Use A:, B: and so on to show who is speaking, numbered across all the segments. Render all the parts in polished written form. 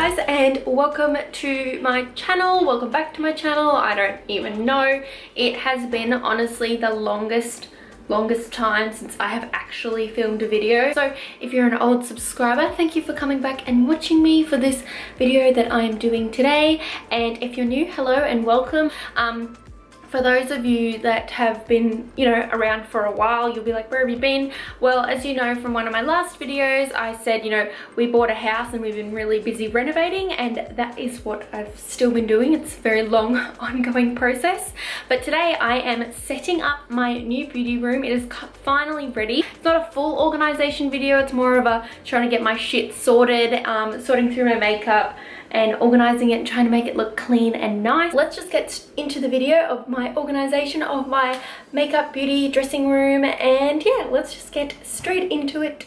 A: guys, and welcome to my channel. Welcome back to my channel. I don't even know. It has been honestly the longest time since I have actually filmed a video. So if you're an old subscriber, thank you for coming back and watching me for this video that I am doing today. And if you're new, hello and welcome. For those of you that have been, around for a while, you'll be like, where have you been? Well, as you know from one of my last videos, I said, we bought a house and we've been really busy renovating, and that is what I've still been doing. It's a very long, ongoing process. But today I am setting up my new beauty room. It is finally ready. It's not a full organization video. It's more of a trying to get my shit sorted, sorting through my makeup and organizing it and trying to make it look clean and nice. Let's just get into the video of my organization of my makeup, beauty, dressing room, and yeah, let's just get straight into it.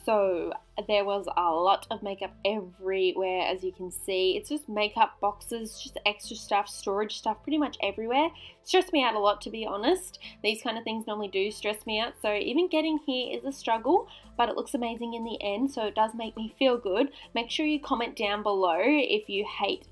A: So there was a lot of makeup everywhere, as you can see. It's just makeup boxes, just extra stuff, storage stuff, pretty much everywhere. It stressed me out a lot, to be honest. These kind of things normally do stress me out, so even getting here is a struggle, but it looks amazing in the end, so it does make me feel good. Make sure you comment down below if you hate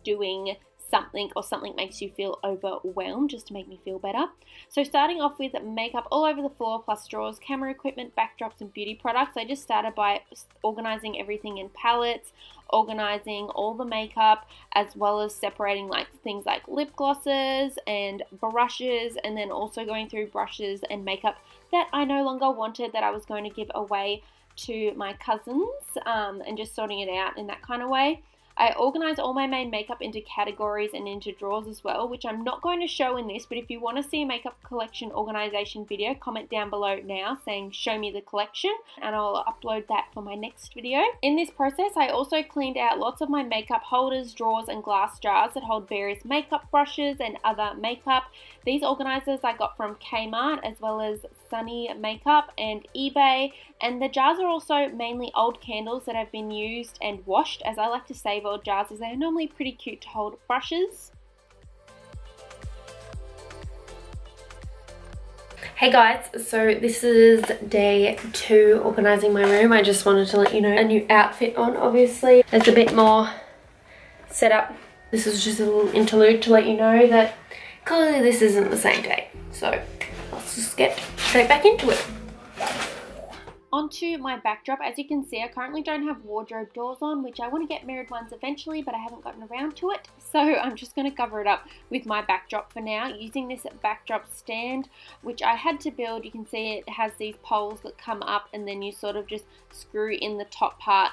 A: doing something or something makes you feel overwhelmed, just to make me feel better. So starting off with makeup all over the floor, plus drawers, camera equipment, backdrops and beauty products. I just started by organizing everything in palettes, organizing all the makeup, as well as separating things like lip glosses and brushes, and then also going through brushes and makeup that I no longer wanted, that I was going to give away to my cousins, and just sorting it out in that kind of way. I organise all my main makeup into categories and into drawers as well, which I'm not going to show in this, but if you want to see a makeup collection organisation video, comment down below now saying show me the collection, and I'll upload that for my next video. In this process, I also cleaned out lots of my makeup holders, drawers and glass jars that hold various makeup brushes and other makeup. These organisers I got from Kmart, as well as Sunny Makeup and eBay, and the jars are also mainly old candles that have been used and washed, as I like to save old jars as they are normally pretty cute to hold brushes. Hey guys, so this is day 2 organising my room. I just wanted to let you know a new outfit on, obviously. There's a bit more set up. This is just a little interlude to let you know that clearly this isn't the same day. So let's just get straight back into it. Onto my backdrop. As you can see, I currently don't have wardrobe doors on, which I want to get mirrored ones eventually, but I haven't gotten around to it. So I'm just going to cover it up with my backdrop for now, using this backdrop stand, which I had to build. You can see it has these poles that come up, and then you sort of just screw in the top part,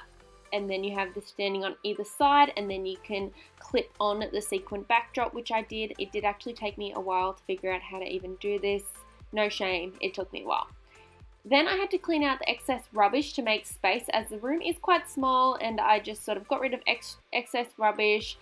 A: and then you have this standing on either side, and then you can clip on the sequin backdrop, which I did. It did actually take me a while to figure out how to even do this. No shame, it took me a while. Then I had to clean out the excess rubbish to make space, as the room is quite small, and I just sort of got rid of excess rubbish.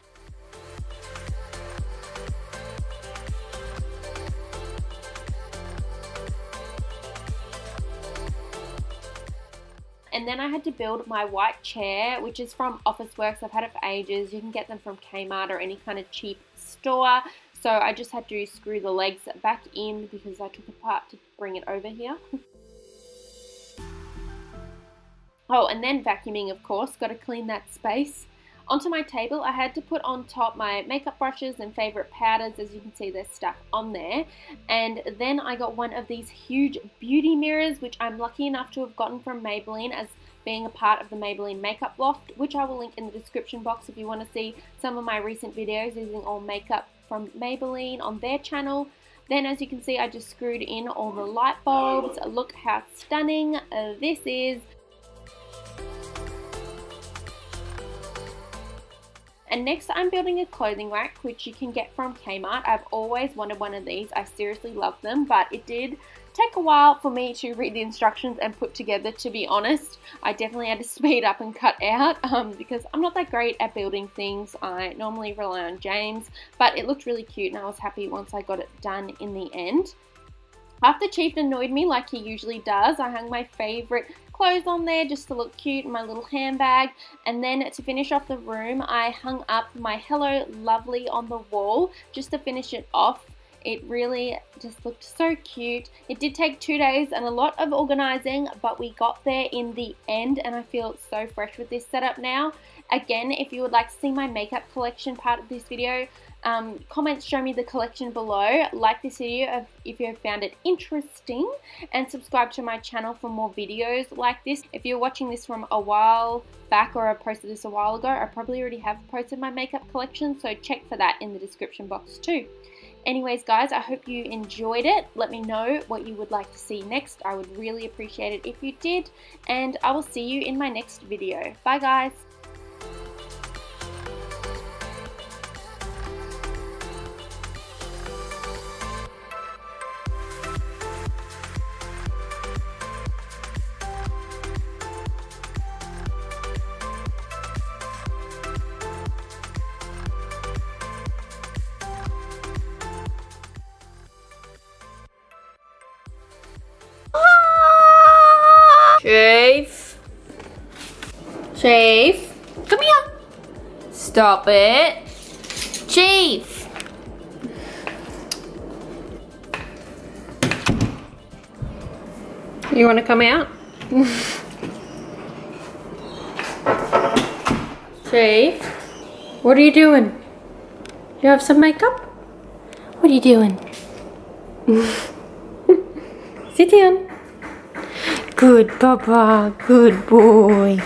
A: And then I had to build my white chair, which is from Officeworks. I've had it for ages. You can get them from Kmart or any kind of cheap store. So I just had to screw the legs back in because I took it apart to bring it over here. Oh, and then vacuuming, of course, got to clean that space. Onto my table, I had to put on top my makeup brushes and favourite powders. As you can see, there's stuff on there. And then I got one of these huge beauty mirrors, which I'm lucky enough to have gotten from Maybelline, as being a part of the Maybelline Makeup Loft, which I will link in the description box if you want to see some of my recent videos using all makeup from Maybelline on their channel. Then, as you can see, I just screwed in all the light bulbs. Look how stunning this is. And next, I'm building a clothing rack, which you can get from Kmart. I've always wanted one of these. I seriously love them, but it did take a while for me to read the instructions and put together, to be honest. I definitely had to speed up and cut out because I'm not that great at building things. I normally rely on James, but it looked really cute and I was happy once I got it done in the end. After Chief annoyed me like he usually does, I hung my favourite clothes on there just to look cute in my little handbag. And then to finish off the room, I hung up my Hello Lovely on the wall just to finish it off. It really just looked so cute. It did take 2 days and a lot of organizing, but we got there in the end and I feel so fresh with this setup now. Again, if you would like to see my makeup collection part of this video, comments show me the collection below. Like this video if you have found it interesting, and subscribe to my channel for more videos like this. If you're watching this from a while back or I posted this a while ago, I probably already have posted my makeup collection, so check for that in the description box too. Anyways guys, I hope you enjoyed it. Let me know what you would like to see next. I would really appreciate it if you did, and I will see you in my next video. Bye guys. Chief. Chief. Come here. Stop it. Chief. You want to come out? Chief. What are you doing? You have some makeup? What are you doing? Sit down. Good Papa, good boy.